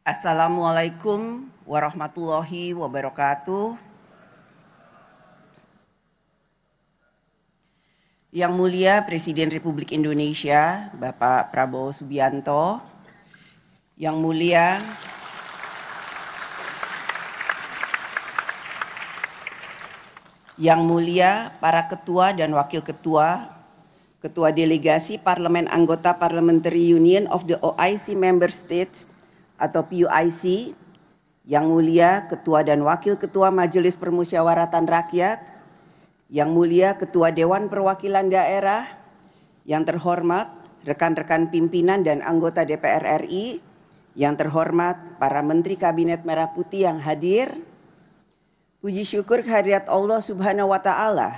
Assalamualaikum warahmatullahi wabarakatuh. Yang Mulia Presiden Republik Indonesia, Bapak Prabowo Subianto, Yang Mulia para Ketua dan Wakil Ketua, Ketua Delegasi Parlemen Anggota Parliamentary Union of the OIC Member States atau PUIC, Yang Mulia Ketua dan Wakil Ketua Majelis Permusyawaratan Rakyat, Yang Mulia Ketua Dewan Perwakilan Daerah, yang terhormat rekan-rekan pimpinan dan anggota DPR RI, yang terhormat para Menteri Kabinet Merah Putih yang hadir, puji syukur kehadirat Allah Subhanahu wa Ta'ala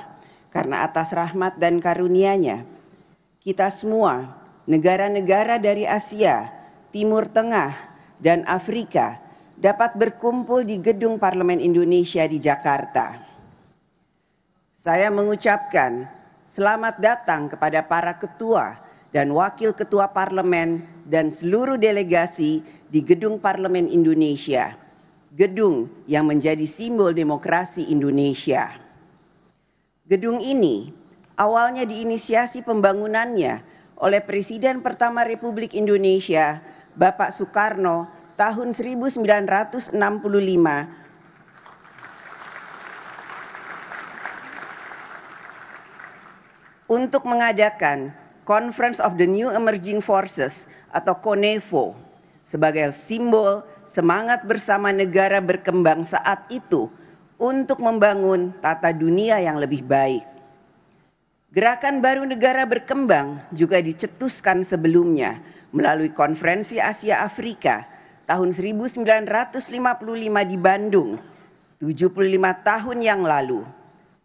karena atas rahmat dan karunia-Nya, kita semua, negara-negara dari Asia, Timur Tengah, dan Afrika dapat berkumpul di Gedung Parlemen Indonesia di Jakarta. Saya mengucapkan selamat datang kepada para ketua dan wakil ketua parlemen dan seluruh delegasi di Gedung Parlemen Indonesia, gedung yang menjadi simbol demokrasi Indonesia. Gedung ini awalnya diinisiasi pembangunannya oleh Presiden pertama Republik Indonesia, Bapak Soekarno, tahun 1965 untuk mengadakan Conference of the New Emerging Forces atau CONEFO sebagai simbol semangat bersama negara berkembang saat itu untuk membangun tata dunia yang lebih baik. Gerakan baru negara berkembang juga dicetuskan sebelumnya melalui Konferensi Asia Afrika tahun 1955 di Bandung, 75 tahun yang lalu.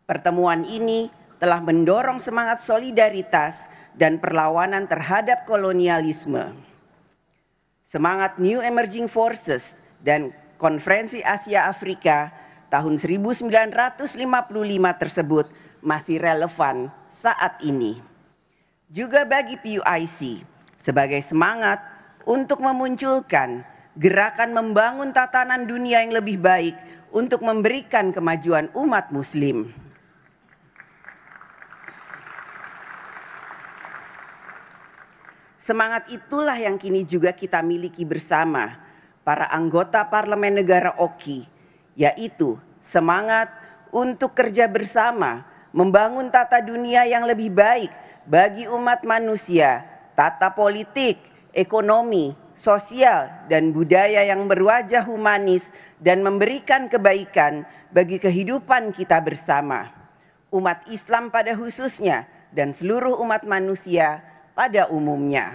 Pertemuan ini telah mendorong semangat solidaritas dan perlawanan terhadap kolonialisme. Semangat New Emerging Forces dan Konferensi Asia Afrika tahun 1955 tersebut masih relevan saat ini. Juga bagi PUIC sebagai semangat untuk memunculkan gerakan membangun tatanan dunia yang lebih baik untuk memberikan kemajuan umat Muslim. Semangat itulah yang kini juga kita miliki bersama para anggota Parlemen Negara OKI, yaitu semangat untuk kerja bersama membangun tata dunia yang lebih baik bagi umat manusia, tata politik, ekonomi, sosial, dan budaya yang berwajah humanis dan memberikan kebaikan bagi kehidupan kita bersama, umat Islam pada khususnya dan seluruh umat manusia pada umumnya.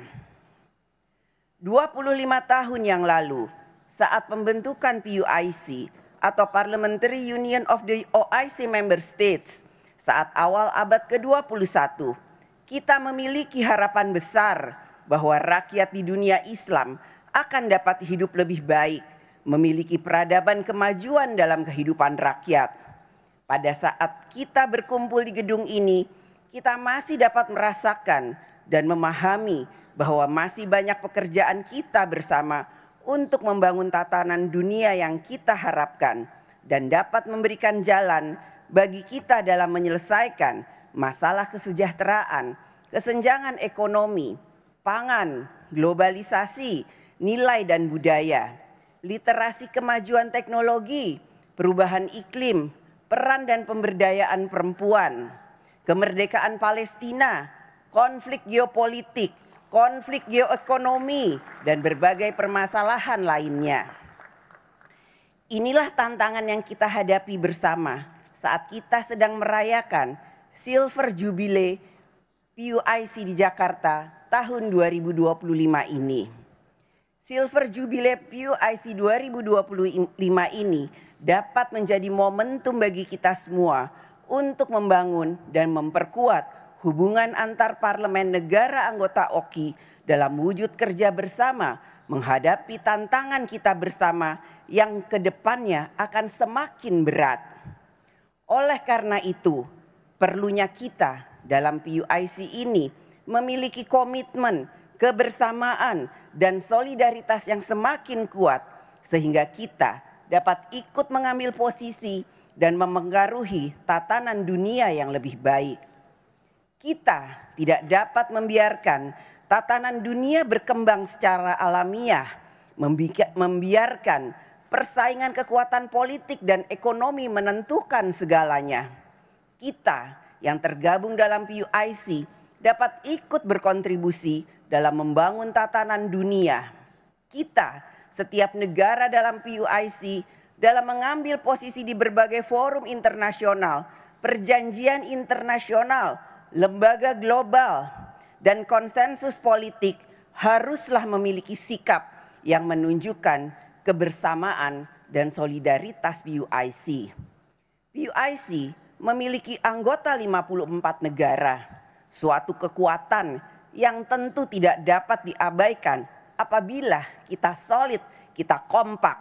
25 tahun yang lalu, saat pembentukan PUIC atau Parliamentary Union of the OIC Member States, saat awal abad ke-21, kita memiliki harapan besar bahwa rakyat di dunia Islam akan dapat hidup lebih baik, memiliki peradaban kemajuan dalam kehidupan rakyat. Pada saat kita berkumpul di gedung ini, kita masih dapat merasakan dan memahami bahwa masih banyak pekerjaan kita bersama untuk membangun tatanan dunia yang kita harapkan dan dapat memberikan jalan bagi kita dalam menyelesaikan masalah kesejahteraan, kesenjangan ekonomi, pangan, globalisasi, nilai dan budaya, literasi kemajuan teknologi, perubahan iklim, peran dan pemberdayaan perempuan, kemerdekaan Palestina, konflik geopolitik, konflik geoekonomi, dan berbagai permasalahan lainnya. Inilah tantangan yang kita hadapi bersama saat kita sedang merayakan Silver Jubilee PUIC di Jakarta tahun 2025 ini. Silver Jubilee PUIC 2025 ini dapat menjadi momentum bagi kita semua untuk membangun dan memperkuat hubungan antar parlemen negara anggota OKI dalam wujud kerja bersama menghadapi tantangan kita bersama yang kedepannya akan semakin berat. Oleh karena itu, perlunya kita dalam PUIC ini memiliki komitmen, kebersamaan, dan solidaritas yang semakin kuat sehingga kita dapat ikut mengambil posisi dan memengaruhi tatanan dunia yang lebih baik. Kita tidak dapat membiarkan tatanan dunia berkembang secara alamiah, membiarkan persaingan kekuatan politik dan ekonomi menentukan segalanya. Kita yang tergabung dalam PUIC dapat ikut berkontribusi dalam membangun tatanan dunia. Kita, setiap negara dalam PUIC, dalam mengambil posisi di berbagai forum internasional, perjanjian internasional, lembaga global, dan konsensus politik haruslah memiliki sikap yang menunjukkan kebersamaan dan solidaritas PUIC. PUIC memiliki anggota 54 negara, suatu kekuatan yang tentu tidak dapat diabaikan apabila kita solid, kita kompak.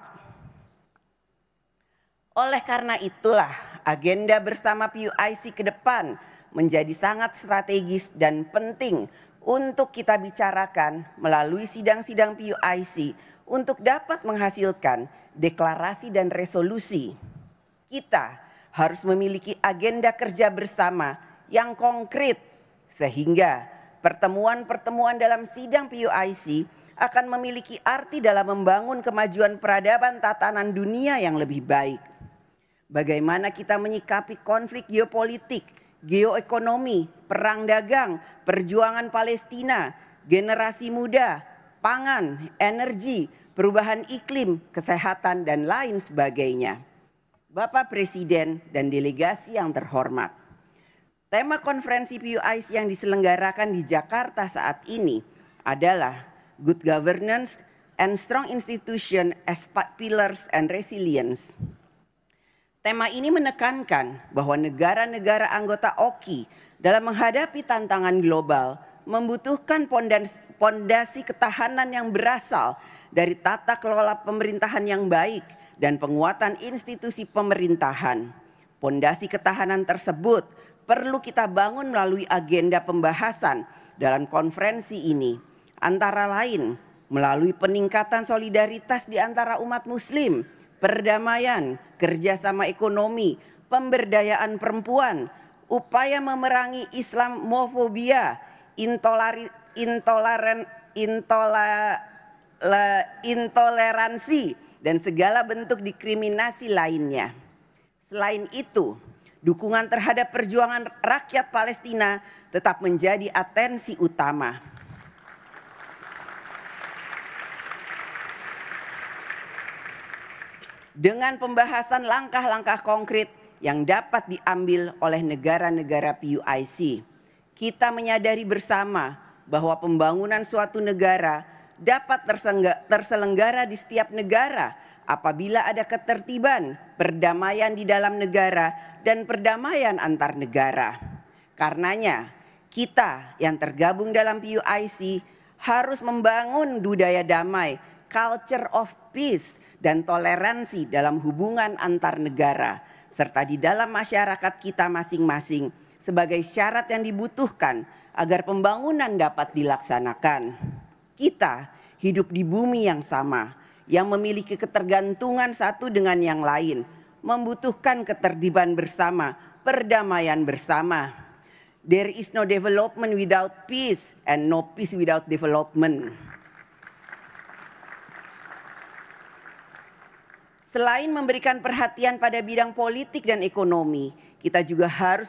Oleh karena itulah agenda bersama PUIC ke depan menjadi sangat strategis dan penting untuk kita bicarakan melalui sidang-sidang PUIC untuk dapat menghasilkan deklarasi dan resolusi. Kita harus memiliki agenda kerja bersama yang konkret sehingga pertemuan-pertemuan dalam sidang PUIC akan memiliki arti dalam membangun kemajuan peradaban tatanan dunia yang lebih baik. Bagaimana kita menyikapi konflik geopolitik, geoekonomi, perang dagang, perjuangan Palestina, generasi muda, pangan, energi, perubahan iklim, kesehatan, dan lain sebagainya. Bapak Presiden dan delegasi yang terhormat, tema konferensi PUIC yang diselenggarakan di Jakarta saat ini adalah Good Governance and Strong Institution as Pillars and Resilience. Tema ini menekankan bahwa negara-negara anggota OKI dalam menghadapi tantangan global membutuhkan pondasi ketahanan yang berasal dari tata kelola pemerintahan yang baik dan penguatan institusi pemerintahan. Pondasi ketahanan tersebut perlu kita bangun melalui agenda pembahasan dalam konferensi ini, antara lain melalui peningkatan solidaritas di antara umat Muslim, perdamaian, kerjasama ekonomi, pemberdayaan perempuan, upaya memerangi Islamofobia, intoleransi, dan segala bentuk diskriminasi lainnya. Selain itu, dukungan terhadap perjuangan rakyat Palestina tetap menjadi atensi utama. Dengan pembahasan langkah-langkah konkret yang dapat diambil oleh negara-negara PUIC, kita menyadari bersama bahwa pembangunan suatu negara dapat terselenggara di setiap negara apabila ada ketertiban, perdamaian di dalam negara, dan perdamaian antar negara. Karenanya, kita yang tergabung dalam PUIC harus membangun budaya damai, culture of peace, dan toleransi dalam hubungan antar negara, serta di dalam masyarakat kita masing-masing sebagai syarat yang dibutuhkan agar pembangunan dapat dilaksanakan. Kita hidup di bumi yang sama, yang memiliki ketergantungan satu dengan yang lain, membutuhkan ketertiban bersama, perdamaian bersama. There is no development without peace and no peace without development. Selain memberikan perhatian pada bidang politik dan ekonomi, kita juga harus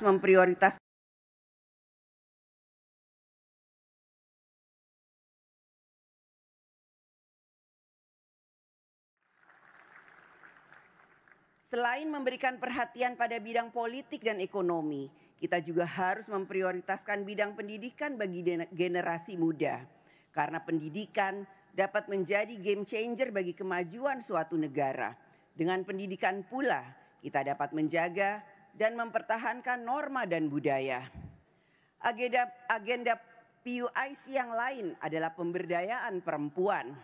memprioritaskan bidang pendidikan bagi generasi muda. Karena pendidikan dapat menjadi game changer bagi kemajuan suatu negara. Dengan pendidikan pula kita dapat menjaga dan mempertahankan norma dan budaya. Agenda PUIC yang lain adalah pemberdayaan perempuan.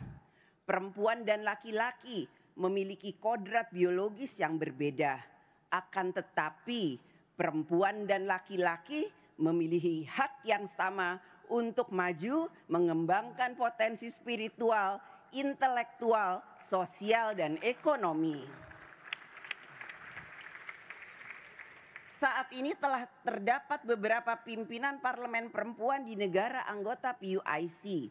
Perempuan dan laki-laki memiliki kodrat biologis yang berbeda. Akan tetapi perempuan dan laki-laki memiliki hak yang sama untuk maju mengembangkan potensi spiritual, intelektual, sosial, dan ekonomi. Saat ini telah terdapat beberapa pimpinan parlemen perempuan di negara anggota PUIC.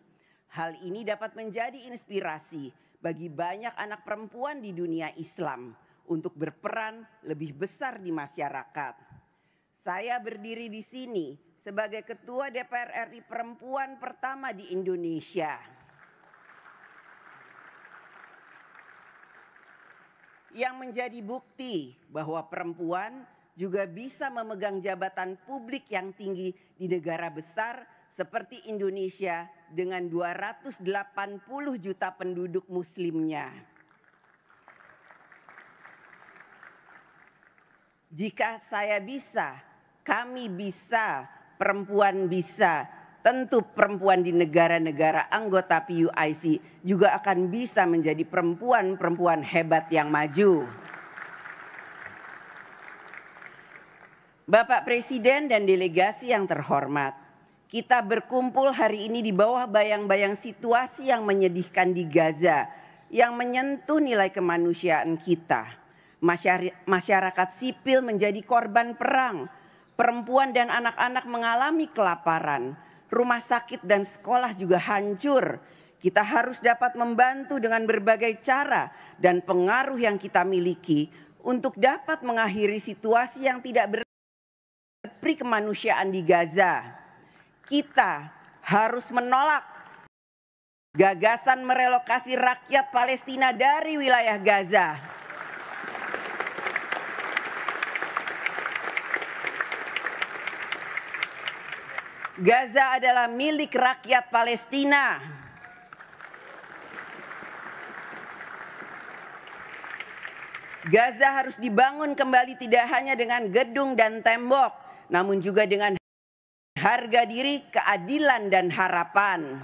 Hal ini dapat menjadi inspirasi bagi banyak anak perempuan di dunia Islam untuk berperan lebih besar di masyarakat. Saya berdiri di sini sebagai Ketua DPR RI perempuan pertama di Indonesia. Yang menjadi bukti bahwa perempuan juga bisa memegang jabatan publik yang tinggi di negara besar seperti Indonesia dengan 280 juta penduduk muslimnya. Jika saya bisa, kami bisa, perempuan bisa, tentu perempuan di negara-negara anggota PUIC juga akan bisa menjadi perempuan-perempuan hebat yang maju. Bapak Presiden dan delegasi yang terhormat, kita berkumpul hari ini di bawah bayang-bayang situasi yang menyedihkan di Gaza yang menyentuh nilai kemanusiaan kita. Masyarakat sipil menjadi korban perang, perempuan dan anak-anak mengalami kelaparan, rumah sakit dan sekolah juga hancur. Kita harus dapat membantu dengan berbagai cara dan pengaruh yang kita miliki untuk dapat mengakhiri situasi yang tidak berperi kemanusiaan di Gaza. Kita harus menolak gagasan merelokasi rakyat Palestina dari wilayah Gaza. Gaza adalah milik rakyat Palestina. Gaza harus dibangun kembali tidak hanya dengan gedung dan tembok, namun juga dengan harga diri, keadilan, dan harapan.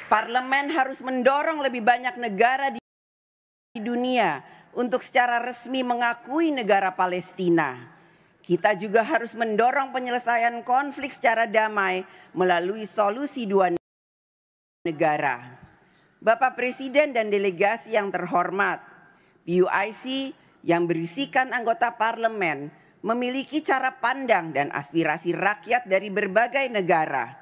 Parlemen harus mendorong lebih banyak negara di dunia untuk secara resmi mengakui negara Palestina. Kita juga harus mendorong penyelesaian konflik secara damai melalui solusi dua negara. Bapak Presiden dan delegasi yang terhormat, PUIC yang berisikan anggota parlemen memiliki cara pandang dan aspirasi rakyat dari berbagai negara.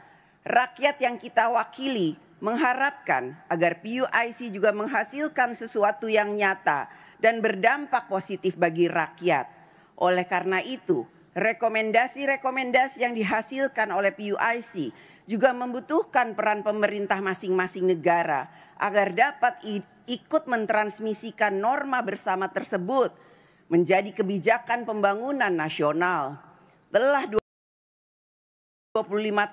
Rakyat yang kita wakili mengharapkan agar PUIC juga menghasilkan sesuatu yang nyata dan berdampak positif bagi rakyat. Oleh karena itu, rekomendasi-rekomendasi yang dihasilkan oleh PUIC juga membutuhkan peran pemerintah masing-masing negara agar dapat ikut mentransmisikan norma bersama tersebut menjadi kebijakan pembangunan nasional. Telah 25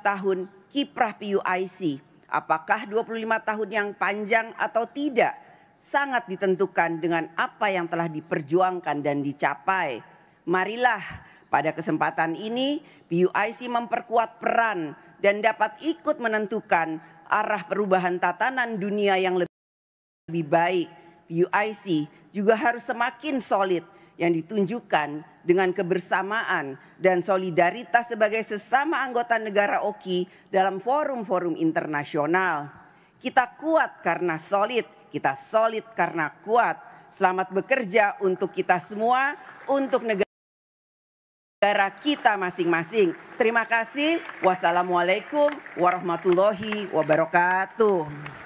tahun kiprah PUIC, apakah 25 tahun yang panjang atau tidak, sangat ditentukan dengan apa yang telah diperjuangkan dan dicapai. Marilah pada kesempatan ini PUIC memperkuat peran dan dapat ikut menentukan arah perubahan tatanan dunia yang lebih baik. PUIC juga harus semakin solid yang ditunjukkan dengan kebersamaan dan solidaritas sebagai sesama anggota negara OKI dalam forum-forum internasional. Kita kuat karena solid, kita solid karena kuat. Selamat bekerja untuk kita semua, untuk negara kita masing-masing. Terima kasih. Wassalamualaikum warahmatullahi wabarakatuh.